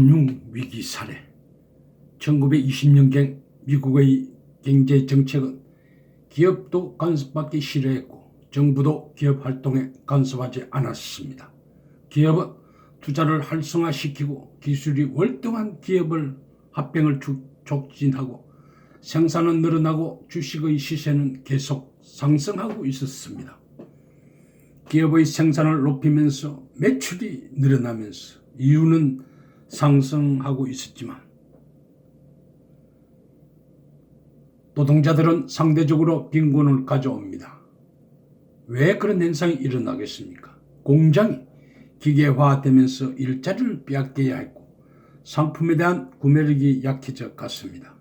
금융위기 사례. 1920년경 미국의 경제정책은 기업도 간섭받기 싫어했고 정부도 기업 활동에 간섭하지 않았습니다. 기업은 투자를 활성화시키고 기술이 월등한 기업을 합병을 촉진하고 생산은 늘어나고 주식의 시세는 계속 상승하고 있었습니다. 기업의 생산을 높이면서 매출이 늘어나면서 이유는 상승하고 있었지만 노동자들은 상대적으로 빈곤을 가져옵니다. 왜 그런 현상이 일어나겠습니까? 공장이 기계화되면서 일자리를 빼앗겨야 했고 상품에 대한 구매력이 약해져 갔습니다.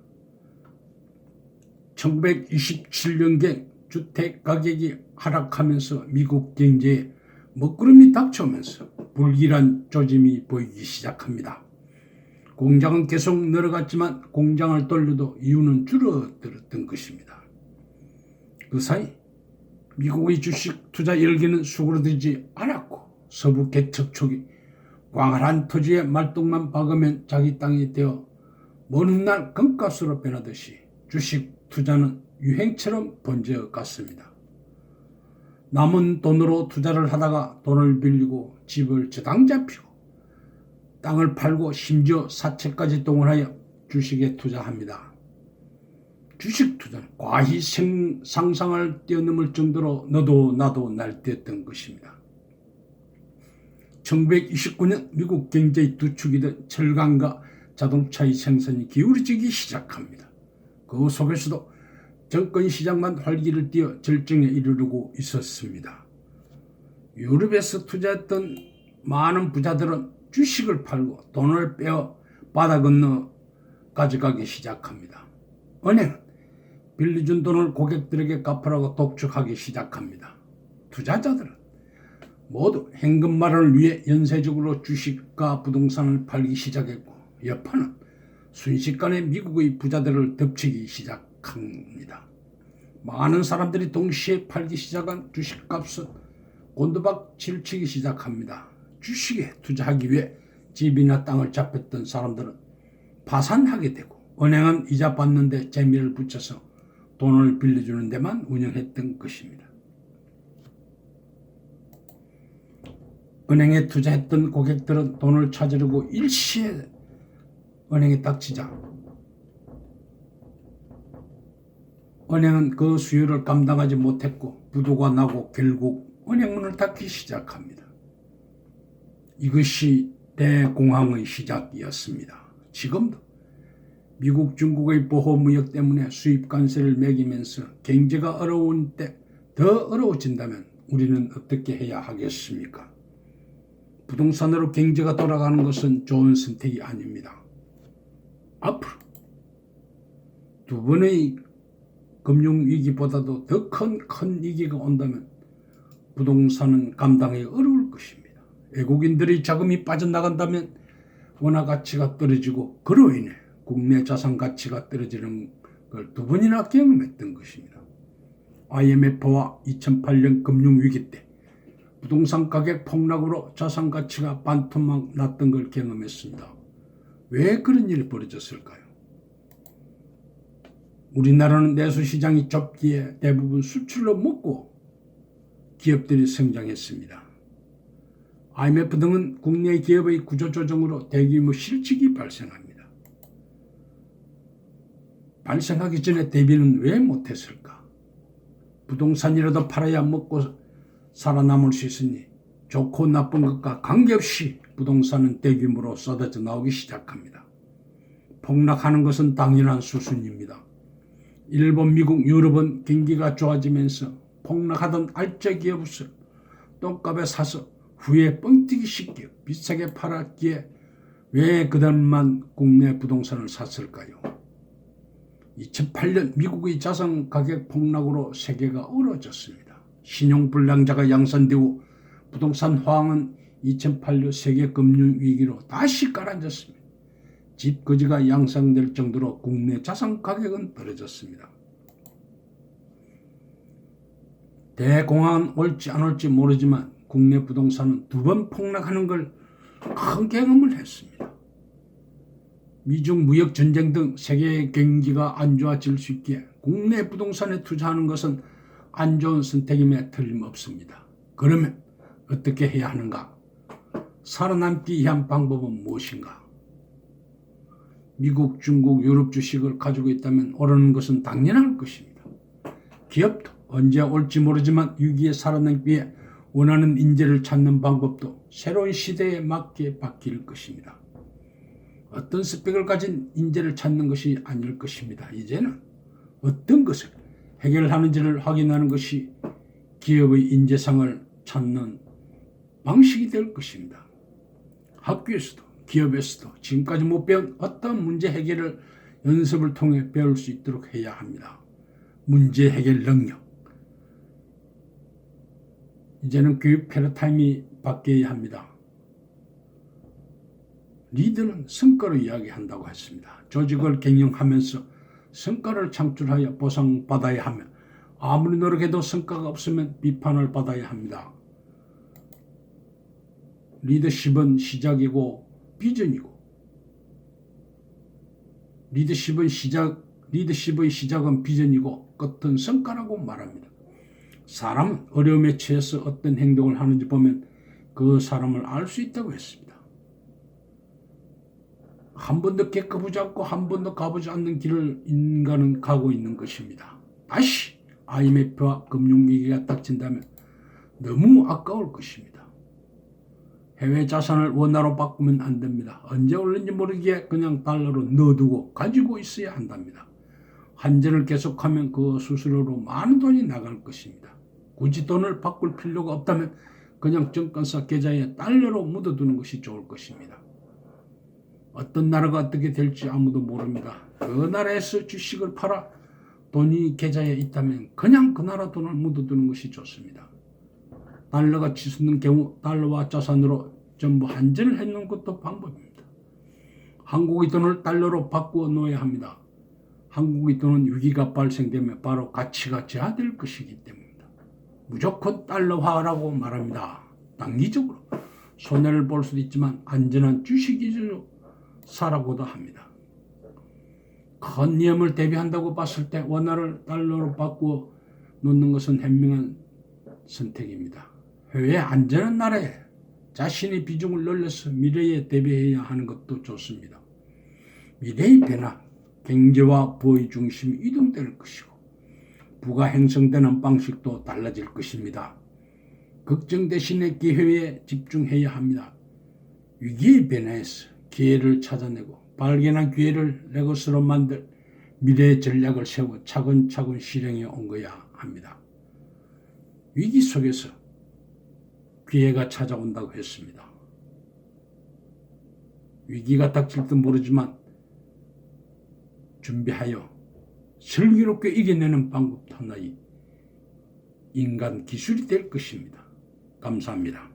1927년경 주택 가격이 하락하면서 미국 경제에 먹구름이 닥쳐오면서 불길한 조짐이 보이기 시작합니다. 공장은 계속 늘어갔지만 공장을 돌려도 이유는 줄어들었던 것입니다. 그 사이 미국의 주식 투자 열기는 수그러들지 않았고 서부 개척 초기 광활한 토지에 말똥만 박으면 자기 땅이 되어 먼 훗날 금값으로 변하듯이 주식 투자는 유행처럼 번져 갔습니다. 남은 돈으로 투자를 하다가 돈을 빌리고 집을 저당 잡히고 땅을 팔고 심지어 사채까지 동원하여 주식에 투자합니다. 주식 투자는 과히 상상을 뛰어넘을 정도로 너도 나도 날뛰었던 것입니다. 1929년 미국 경제의 두 축이던 철강과 자동차의 생산이 기울어지기 시작합니다. 그 속에서도 정권시장만 활기를 띠어 절정에 이르르고 있었습니다. 유럽에서 투자했던 많은 부자들은 주식을 팔고 돈을 빼어 바다 건너 가져가기 시작합니다. 은행은 빌려준 돈을 고객들에게 갚으라고 독촉하기 시작합니다. 투자자들은 모두 현금 마련을 위해 연쇄적으로 주식과 부동산을 팔기 시작했고 여파는 순식간에 미국의 부자들을 덮치기 시작합니다. 많은 사람들이 동시에 팔기 시작한 주식값은 곤두박질 치기 시작합니다. 주식에 투자하기 위해 집이나 땅을 잡혔던 사람들은 파산하게 되고 은행은 이자 받는데 재미를 붙여서 돈을 빌려주는 데만 운영했던 것입니다. 은행에 투자했던 고객들은 돈을 찾으려고 일시에 은행에 닥치자 은행은 그 수요를 감당하지 못했고 부도가 나고 결국 은행 문을 닫기 시작합니다. 이것이 대공황의 시작이었습니다. 지금도 미국 중국의 보호무역 때문에 수입 관세를 매기면서 경제가 어려운 때 더 어려워진다면 우리는 어떻게 해야 하겠습니까? 부동산으로 경제가 돌아가는 것은 좋은 선택이 아닙니다. 앞으로 두 번의 금융위기보다도 더 큰 위기가 온다면 부동산은 감당하기 어려울 것입니다. 외국인들의 자금이 빠져나간다면 원화 가치가 떨어지고 그로 인해 국내 자산 가치가 떨어지는 걸 두 번이나 경험했던 것입니다. IMF와 2008년 금융위기 때 부동산 가격 폭락으로 자산 가치가 반토막 났던 걸 경험했습니다. 왜 그런 일이 벌어졌을까요? 우리나라는 내수시장이 좁기에 대부분 수출로 먹고 기업들이 성장했습니다. IMF 등은 국내 기업의 구조조정으로 대규모 실직이 발생합니다. 발생하기 전에 대비는 왜 못했을까? 부동산이라도 팔아야 먹고 살아남을 수 있으니 좋고 나쁜 것과 관계없이 부동산은 대규모로 쏟아져 나오기 시작합니다. 폭락하는 것은 당연한 수순입니다. 일본, 미국, 유럽은 경기가 좋아지면서 폭락하던 알짜 기업을 똥값에 사서 후에 뻥튀기 시켜 비싸게 팔았기에 왜 그들만 국내 부동산을 샀을까요? 2008년 미국의 자산 가격 폭락으로 세계가 어려워졌습니다. 신용불량자가 양산되고 부동산 호황은 2008년 세계 금융위기로 다시 가라앉았습니다. 집거지가 양산될 정도로 국내 자산 가격은 떨어졌습니다. 대공황은 올지 안 올지 모르지만 국내 부동산은 두 번 폭락하는 걸 큰 경험을 했습니다. 미중 무역 전쟁 등 세계 경기가 안 좋아질 수 있기에 국내 부동산에 투자하는 것은 안 좋은 선택임에 틀림없습니다. 그러면 어떻게 해야 하는가? 살아남기 위한 방법은 무엇인가? 미국, 중국, 유럽 주식을 가지고 있다면 오르는 것은 당연할 것입니다. 기업도 언제 올지 모르지만 위기에 살아남기 위해 원하는 인재를 찾는 방법도 새로운 시대에 맞게 바뀔 것입니다. 어떤 스펙을 가진 인재를 찾는 것이 아닐 것입니다. 이제는 어떤 것을 해결하는지를 확인하는 것이 기업의 인재상을 찾는 방식이 될 것입니다. 학교에서도 기업에서도 지금까지 못 배운 어떤 문제 해결을 연습을 통해 배울 수 있도록 해야 합니다. 문제 해결 능력. 이제는 교육 패러다임이 바뀌어야 합니다. 리더는 성과로 이야기한다고 했습니다. 조직을 경영하면서 성과를 창출하여 보상받아야 하며 아무리 노력해도 성과가 없으면 비판을 받아야 합니다. 리더십은 시작이고 비전이고 리더십의 시작은 비전이고 끝은 성과라고 말합니다. 사람은 어려움에 처해서 어떤 행동을 하는지 보면 그 사람을 알 수 있다고 했습니다. 한 번도 겪어보지 않고 한 번도 가보지 않는 길을 인간은 가고 있는 것입니다. 다시 IMF와 금융위기가 닥친다면 너무 아까울 것입니다. 해외 자산을 원화로 바꾸면 안 됩니다. 언제 올는지 모르기에 그냥 달러로 넣어두고 가지고 있어야 한답니다. 환전을 계속하면 그 수수료로 많은 돈이 나갈 것입니다. 굳이 돈을 바꿀 필요가 없다면 그냥 증권사 계좌에 달러로 묻어두는 것이 좋을 것입니다. 어떤 나라가 어떻게 될지 아무도 모릅니다. 그 나라에서 주식을 팔아 돈이 계좌에 있다면 그냥 그 나라 돈을 묻어두는 것이 좋습니다. 달러가 치솟는 경우 달러와 자산으로 전부 환전을 해놓는 것도 방법입니다. 한국의 돈을 달러로 바꾸어 놓아야 합니다. 한국의 돈은 위기가 발생되면 바로 가치가 저하될 것이기 때문입니다. 무조건 달러화라고 말합니다. 단기적으로 손해를 볼 수도 있지만 안전한 주식 위주로 사라고도 합니다. 큰 위험을 대비한다고 봤을 때 원화를 달러로 바꾸어 놓는 것은 현명한 선택입니다. 해외 안전한 나라에 자신의 비중을 늘려서 미래에 대비해야 하는 것도 좋습니다. 미래의 변화, 경제와 부의 중심이 이동될 것이고 부가 형성되는 방식도 달라질 것입니다. 걱정 대신에 기회에 집중해야 합니다. 위기의 변화에서 기회를 찾아내고 발견한 기회를 내 것으로 만들 미래의 전략을 세워 차근차근 실행해 온 거야 합니다. 위기 속에서 기회가 찾아온다고 했습니다. 위기가 닥칠지도 모르지만 준비하여 슬기롭게 이겨내는 방법 하나의 인간 기술이 될 것입니다. 감사합니다.